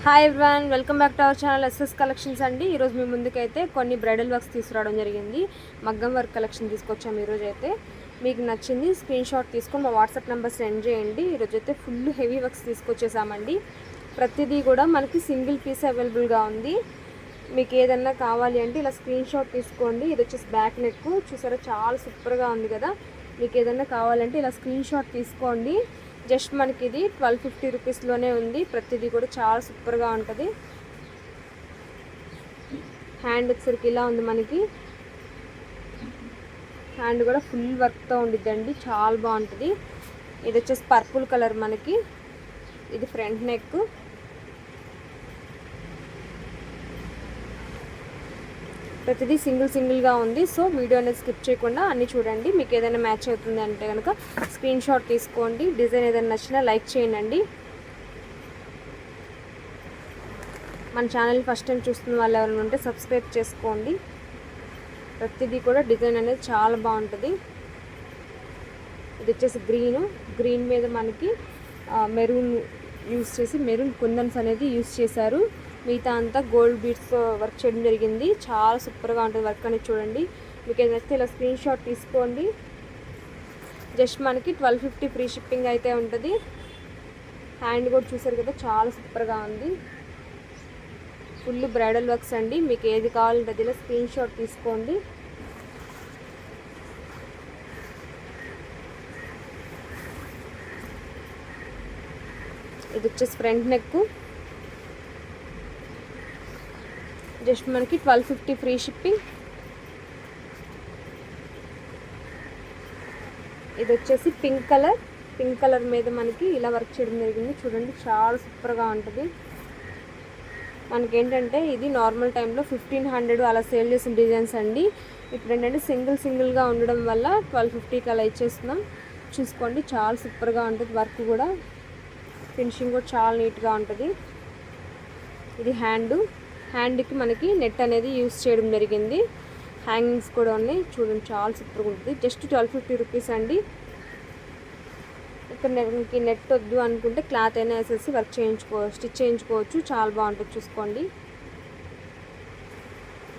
Hi everyone, welcome back to our channel SS collections అండి. ఈరోజు మీ ముందుకైతే కొన్ని బ్రైడల్ వర్క్స్ తీసుకురావడం జరిగింది. మగ్గం వర్క్ కలెక్షన్ తీసుకొచ్చాము. ఈరోజు అయితే మీకు నచ్చింది స్క్రీన్ షాట్ తీసుకొని మా వాట్సాప్ నెంబర్ సెండ్ చేయండి. ఈరోజు అయితే ఫుల్ హెవీ వర్క్స్ తీసుకొచ్చేసామండి. ప్రతిదీ కూడా మనకి సింగిల్ పీస్ అవైలబుల్గా ఉంది. మీకు ఏదన్నా కావాలి అంటే ఇలా స్క్రీన్ షాట్ తీసుకోండి. ఇది వచ్చేసి బ్యాక్ నెక్ చూసారా, చాలా సూపర్గా ఉంది కదా. మీకు ఏదన్నా కావాలంటే ఇలా స్క్రీన్ షాట్ తీసుకోండి. జస్ట్ మనకి ఇది 1250 రూపీస్లోనే ఉంది. ప్రతిదీ కూడా చాలా సూపర్గా ఉంటుంది. హ్యాండ్ వచ్చేసరికి ఇలా ఉంది. మనకి హ్యాండ్ కూడా ఫుల్ వర్క్తో ఉండిద్దండి, చాలా బాగుంటుంది. ఇది వచ్చేసి పర్పుల్ కలర్, మనకి ఇది ఫ్రంట్ నెక్. ప్రతిదీ సింగిల్గా ఉంది. సో వీడియో అనేది స్కిప్ చేయకుండా అన్నీ చూడండి. మీకు ఏదైనా మ్యాచ్ అవుతుంది అంటే కనుక స్క్రీన్ షాట్ తీసుకోండి. డిజైన్ ఏదైనా నచ్చినా లైక్ చేయండి. మన ఛానల్ ఫస్ట్ టైం చూస్తున్న వాళ్ళు ఎవరైనా ఉంటే సబ్స్క్రైబ్ చేసుకోండి. ప్రతిదీ కూడా డిజైన్ అనేది చాలా బాగుంటుంది. ఇది వచ్చేసి గ్రీన్ మీద మనకి మెరూన్ యూస్ చేసి మెరూన్ కుందన్స్ అనేది యూస్ చేశారు. మిగతా అంతా గోల్డ్ బీడ్స్ వర్క్ చేయడం జరిగింది. చాలా సూపర్గా ఉంటుంది వర్క్ అనేది చూడండి. మీకు ఏదైతే ఇలా స్క్రీన్ షాట్ తీసుకోండి. జస్ట్ మనకి 1250 ఫ్రీ షిప్పింగ్ అయితే ఉంటుంది. హ్యాండ్ కూడా చూసారు కదా, చాలా సూపర్గా ఉంది. ఫుల్ బ్రైడల్ వర్క్స్ అండి. మీకు ఏది కావాలంటే అది ఇలా స్క్రీన్ షాట్ తీసుకోండి. ఇది వచ్చేసి ఫ్రంట్ నెక్. జస్ట్ మనకి 1250 ఫ్రీ షిప్పింగ్. ఇది వచ్చేసి పింక్ కలర్ మీద మనకి ఇలా వర్క్ చేయడం జరిగింది. చూడండి, చాలా సూపర్గా ఉంటుంది. మనకి ఏంటంటే ఇది నార్మల్ టైంలో 1500 అలా సేల్ చేసిన డిజైన్స్ అండి. ఇప్పుడు ఏంటంటే సింగిల్గా ఉండడం వల్ల 1250కి అలా ఇచ్చేస్తున్నాం. చూసుకోండి, చాలా సూపర్గా ఉంటుంది. వర్క్ కూడా ఫినిషింగ్ కూడా చాలా నీట్గా ఉంటుంది. ఇది హ్యాండ్కి మనకి నెట్ అనేది యూస్ చేయడం జరిగింది. హ్యాంగింగ్స్ కూడా ఉన్నాయి. చూడండి, చాలా సూపర్గా ఉంటుంది. జస్ట్ 1250 రూపీస్ అండి. ఇక్కడ మనకి నెట్ వద్దు అనుకుంటే క్లాత్ అయినా వేసేసి వర్క్ స్టిచ్ చేయించుకోవచ్చు. చాలా బాగుంటుంది. చూసుకోండి,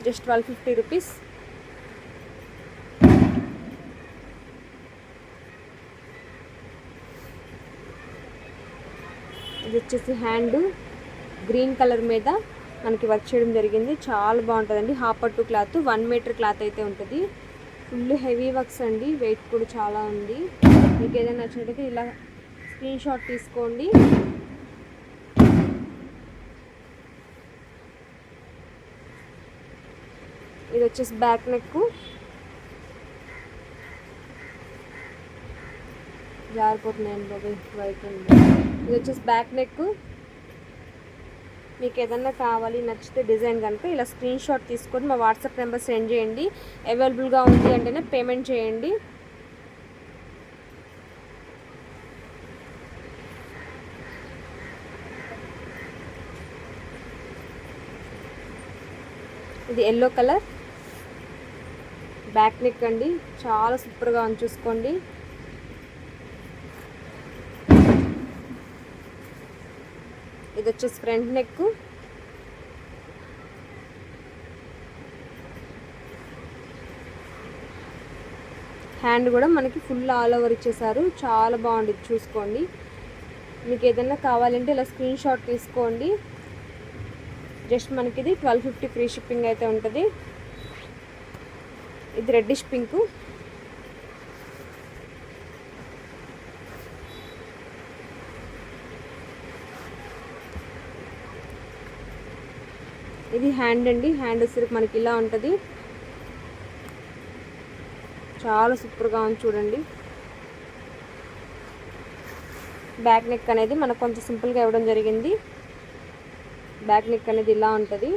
జస్ట్ 1250 రూపీస్. ఇది వచ్చేసి హ్యాండ్ గ్రీన్ కలర్ మీద మనకి వర్క్ చేయడం జరిగింది. చాలా బాగుంటుందండి. హాపట్టు క్లాత్ 1 మీటర్ క్లాత్ అయితే ఉంటుంది. ఫుల్ హెవీ వర్క్స్ అండి. వెయిట్ కూడా చాలా ఉంది. మీకు ఏదైనా నచ్చినట్టయితే ఇలా స్క్రీన్ షాట్ తీసుకోండి. ఇది వచ్చేసి బ్యాక్ నెక్. జారిపోతున్నాయండి బాబు, వైట్ ఉంది. ఇది వచ్చేసి బ్యాక్ నెక్. మీకు ఏదన్నా కావాలి నచ్చితే డిజైన్ కనుక ఇలా స్క్రీన్ షాట్ తీసుకొని మా వాట్సాప్ నెంబర్ సెండ్ చేయండి. అవైలబుల్గా ఉంది అంటేనే పేమెంట్ చేయండి. ఇది ఎల్లో కలర్ బ్యాక్ నెక్ అండి. చాలా సూపర్గా ఉంది. చూసుకోండి, ఇది వచ్చేసి ఫ్రంట్ నెక్. హ్యాండ్ కూడా మనకి ఫుల్ ఆల్ ఓవర్ ఇచ్చేసారు. చాలా బాగుంటుంది. చూసుకోండి, మీకు ఏదైనా కావాలంటే ఇలా స్క్రీన్ షాట్ తీసుకోండి. జస్ట్ మనకి ఇది 1250 ఫ్రీ షిప్పింగ్ అయితే ఉంటుంది. ఇది రెడ్డిష్ పింక్. ఇది హ్యాండ్ అండి. హ్యాండ్ వచ్చేసరికి మనకి ఇలా ఉంటుంది. చాలా సూపర్గా ఉంది. చూడండి, బ్యాక్ నెక్ అనేది మనకు కొంచెం సింపుల్గా ఇవ్వడం జరిగింది. బ్యాక్ నెక్ అనేది ఇలా ఉంటుంది.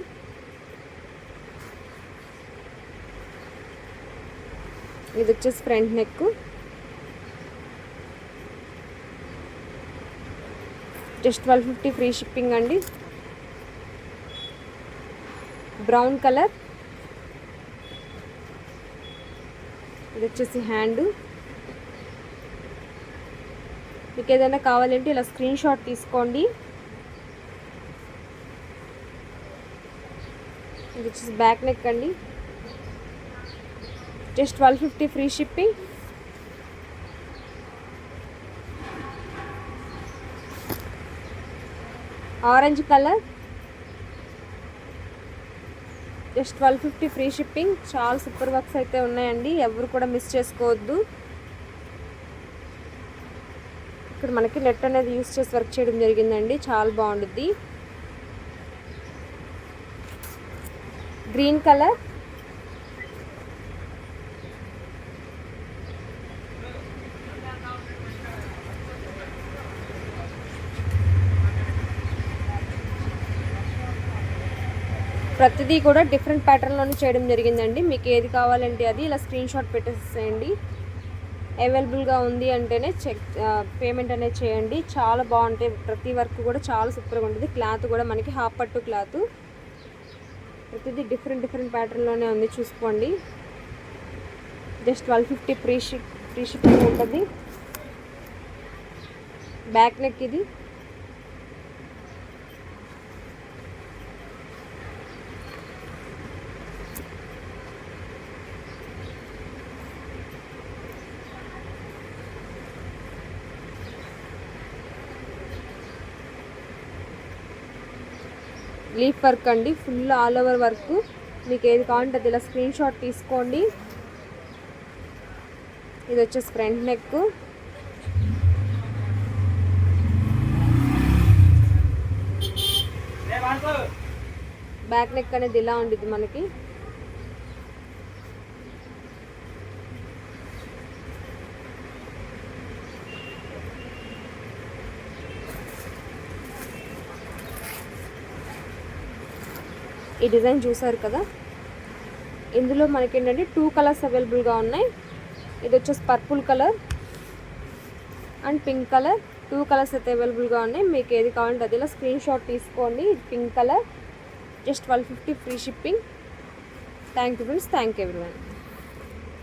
ఇది వచ్చేసి front neck. Just 1250 free shipping అండి. Brown colour. ఇది వచ్చేసి హ్యాండ్. మీకు ఏదైనా కావాలంటే ఇలా స్క్రీన్ షాట్ తీసుకోండి. ఇది వచ్చేసి బ్యాక్ నెక్ అండి, just 1250 free shipping. Orange colour, just 1250 free shipping. చాలా సూపర్ వర్క్స్ అయితే ఉన్నాయండి, ఎవరు కూడా మిస్ చేసుకోవద్దు. ఇక్కడ మనకి నెట్ అనేది యూస్ చేసి వర్క్ చేయడం జరిగిందండి, చాలా బాగుంటుంది. గ్రీన్ కలర్, ప్రతిదీ కూడా డిఫరెంట్ ప్యాటర్న్లోనే చేయడం జరిగిందండి. మీకు ఏది కావాలంటే అది ఇలా స్క్రీన్ షాట్ పెట్టేసేయండి. అవైలబుల్గా ఉంది అంటేనే పేమెంట్ అనేది చేయండి. చాలా బాగుంటాయి, ప్రతి వర్క్ కూడా చాలా సూపర్గా ఉంటుంది. క్లాత్ కూడా మనకి హాఫ్ పట్టు క్లాత్, ప్రతిదీ డిఫరెంట్ ప్యాటర్న్లోనే ఉంది, చూసుకోండి. జస్ట్ 1250 ఫ్రీ షిప్పింగ్ ఉంటుంది. బ్యాక్ నెక్ ఇది, లీఫ్ వర్క్ అండి, ఫుల్ ఆల్ ఓవర్ వర్క్. మీకు ఏది కావాలంటే అది ఇలా స్క్రీన్ షాట్ తీసుకోండి. ఇది వచ్చేసి ఫ్రంట్ నెక్, బ్యాక్ నెక్ అనేది ఇలా ఉంటుంది మనకి. ఈ డిజైన్ చూసారు కదా, ఇందులో మనకి ఏంటంటే 2 కలర్స్ అవైలబుల్గా ఉన్నాయి. ఇది వచ్చేసి purple colour and pink colour, 2 colours అయితే అవైలబుల్గా ఉన్నాయి. మీకు ఏది కావాలంటే అది ఇలా స్క్రీన్ షాట్ తీసుకోండి. Pink colour, just 1250 free shipping. Thank you friends, thank you everyone.